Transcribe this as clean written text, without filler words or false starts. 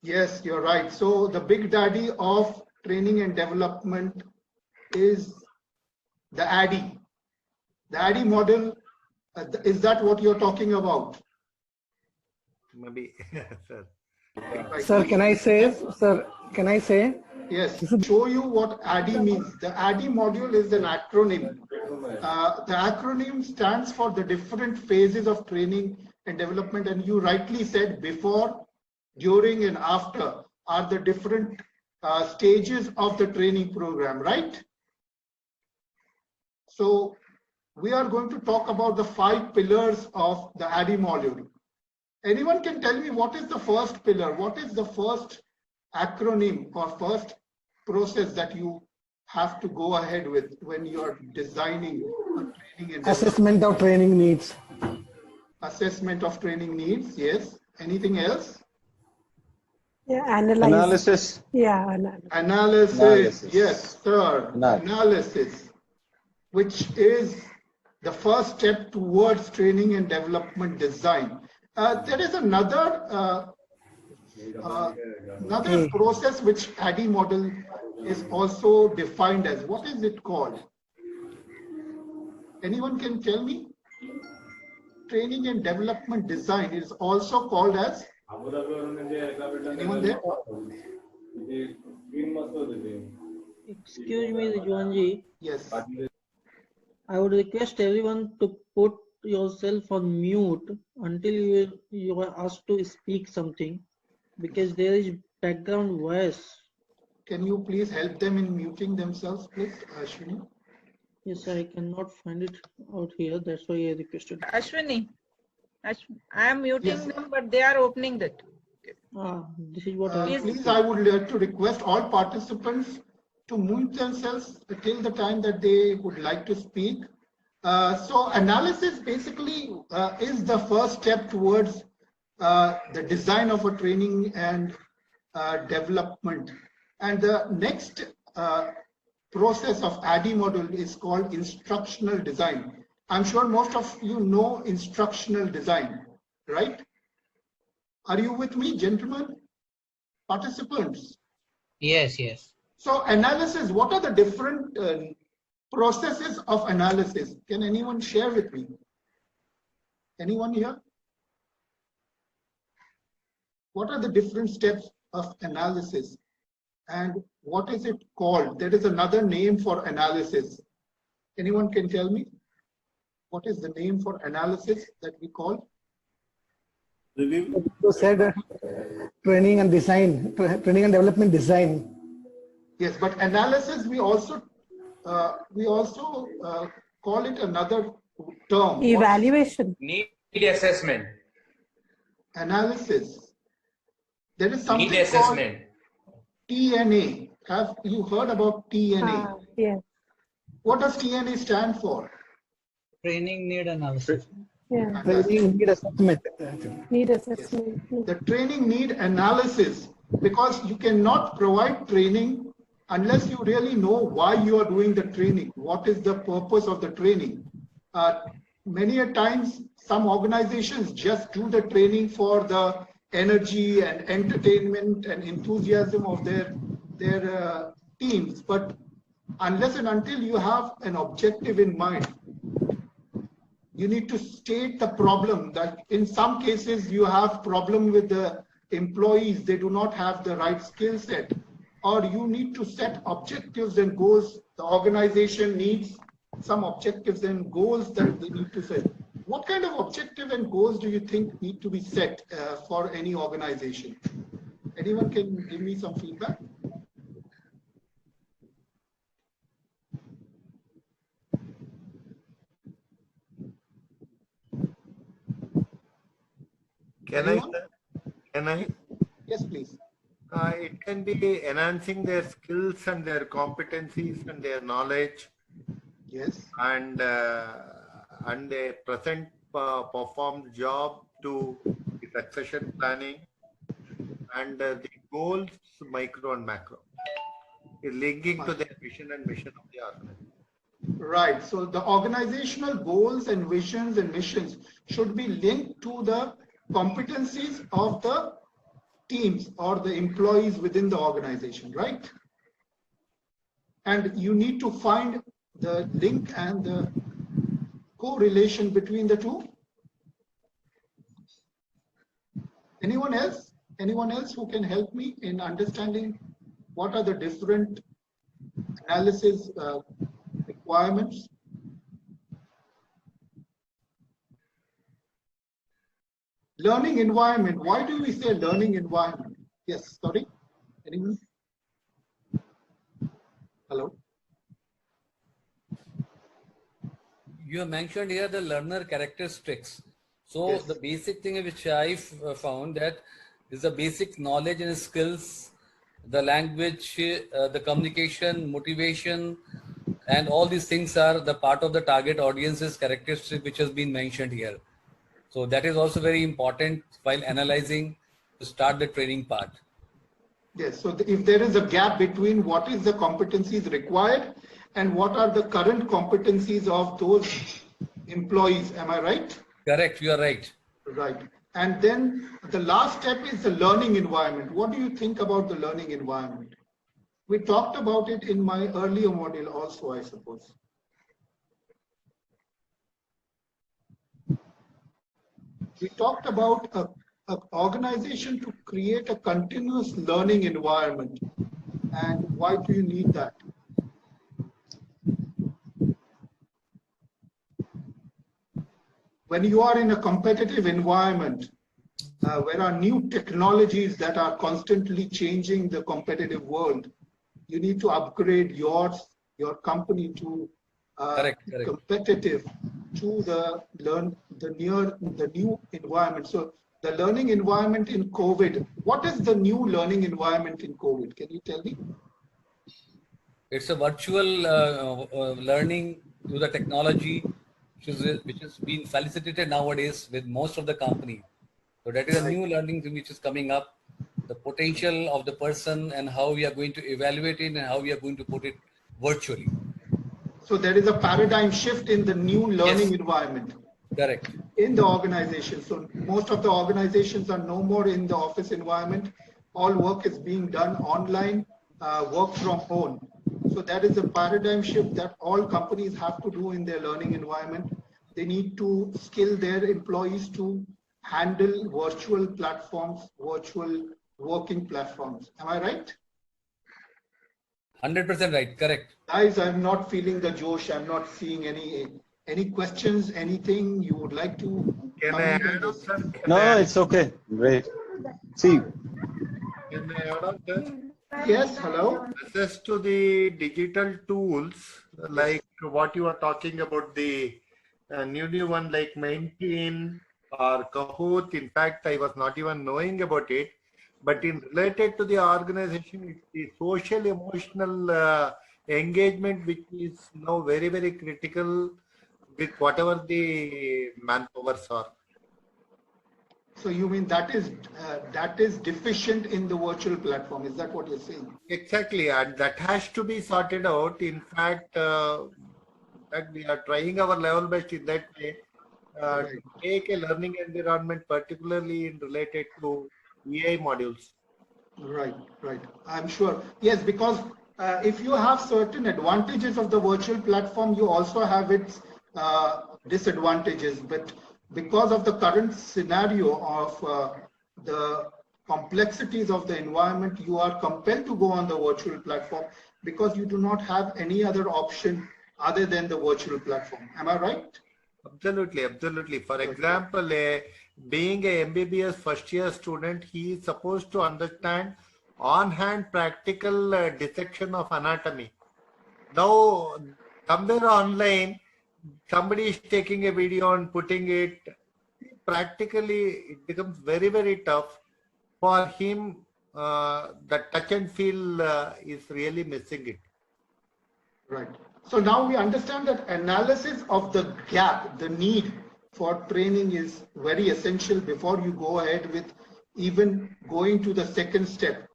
Yes, you're right. So the big daddy of training and development is the ADDIE. The ADDIE model, is that what you're talking about? Maybe, sir. Right. Sir, can I say? Sir, can I say? Yes, show you what ADDIE means. The ADDIE module is an acronym. The acronym stands for the different phases of training and development, and you rightly said before, during, and after are the different stages of the training program, right? So we are going to talk about the 5 pillars of the ADDIE module. Anyone can tell me what is the first pillar? What is the first acronym or first process that you have to go ahead with when you are designing a training and Assessment of training needs. assessment of training needs? Yes. Anything else? Yeah, analyze. Analysis. Yeah, Analysis. Yes, sir. Analysis, which is the first step towards training and development design. There is another process which ADDIE model is also defined as. What is it called? Anyone can tell me? Training and development design is also called as. Anyone there? Excuse me, Rijwanji. Yes. I would request everyone to put yourself on mute until you are asked to speak something, because there is background voice. Can you please help them in muting themselves, please, Ashwini? Yes, I cannot find it out here. That's why I requested. Ashwini, I am muting them, but they are opening that. This is what please, I would like to request all participants to mute themselves till the time that they would like to speak. So analysis basically is the first step towards the design of a training and development. And the next process of ADDIE model is called instructional design. I'm sure most of you know instructional design, right? Are you with me, gentlemen? Participants? Yes, yes. So analysis, what are the different processes of analysis? Can anyone share with me? Anyone here? What are the different steps of analysis? And what is it called? There is another name for analysis. Anyone can tell me? What is the name for analysis that we call? You said training and design, training and development design. Yes, but analysis we also call it another term. Evaluation. Need assessment. Analysis. There is something Need assessment. called TNA. Have you heard about TNA? Yes. What does TNA stand for? Training need analysis. Yeah. Training need assessment. Need assessment. Yes. The training need analysis, because you cannot provide training unless you really know why you are doing the training. What is the purpose of the training? Many a times, some organizations just do the training for the energy and entertainment and enthusiasm of their teams, but unless and until you have an objective in mind, you need to state the problem. That in some cases you have problem with the employees, they do not have the right skill set, or you need to set objectives and goals. The organization needs some objectives and goals that they need to set. What kind of objective and goals do you think need to be set for any organization? Anyone can give me some feedback? Can I? Yes, please. It can be enhancing their skills and their competencies and their knowledge. Yes. And a present performed job to the succession planning and the goals, micro and macro, is linking to their vision and mission of the organization. Right. So the organizational goals and visions and missions should be linked to the competencies of the teams or the employees within the organization, right? And you need to find the link and the correlation between the two. Anyone else? Anyone else who can help me in understanding what are the different analysis requirements? Learning environment. Why do we say learning environment? Yes, sorry. Anyone? Hello. You have mentioned here the learner characteristics. So Yes. the basic thing which I found that is the basic knowledge and skills, the language, the communication, motivation, and all these things are the part of the target audience's characteristic which has been mentioned here. So that is also very important while analyzing to start the training part. Yes. So if there is a gap between what is the competencies required and what are the current competencies of those employees, am I right? Correct, you are right. Right. And then the last step is the learning environment. What do you think about the learning environment? We talked about it in my earlier module also, I suppose. We talked about an organization to create a continuous learning environment. And why do you need that? When you are in a competitive environment, where are new technologies that are constantly changing the competitive world, you need to upgrade your company to Correct. competitive to the new environment. So the learning environment in COVID, what is the new learning environment in COVID? Can you tell me? It's a virtual learning through the technology which is being facilitated nowadays with most of the company. So that is a new learning thing which is coming up, the potential of the person and how we are going to evaluate it and how we are going to put it virtually. So there is a paradigm shift in the new learning environment. Correct. In the organization. So most of the organizations are no more in the office environment. All work is being done online, work from home. So that is a paradigm shift that all companies have to do in their learning environment. They need to skill their employees to handle virtual platforms, virtual working platforms. Am I right? 100% right. Correct. Guys, I'm not feeling the Josh. I'm not seeing any questions, anything you would like to Can I comment add on on, this? sir? No, it's okay. Great. See, Can I add on, sir? Yes, hello. Access to the digital tools, like what you are talking about, the new one like Maintain or Kahoot. In fact, I was not even knowing about it. But in related to the organization, it's the social emotional engagement, which is now very, very critical with whatever the manpowers are. So you mean that is deficient in the virtual platform? Is that what you're saying? Exactly, and that has to be sorted out. In fact, that we are trying our level best in that way to make a learning environment, particularly in related to AI modules. Right, right. I'm sure. Yes, because if you have certain advantages of the virtual platform, you also have its disadvantages. But because of the current scenario of the complexities of the environment, you are compelled to go on the virtual platform because you do not have any other option other than the virtual platform. Am I right? Absolutely, absolutely. For example, being a MBBS first year student, he is supposed to understand on-hand practical dissection of anatomy. Now, somewhere online, somebody is taking a video and putting it. Practically, it becomes very, very tough for him. The touch and feel is really missing it. Right. So now we understand that analysis of the gap, the need for training is very essential before you go ahead with even going to the second step,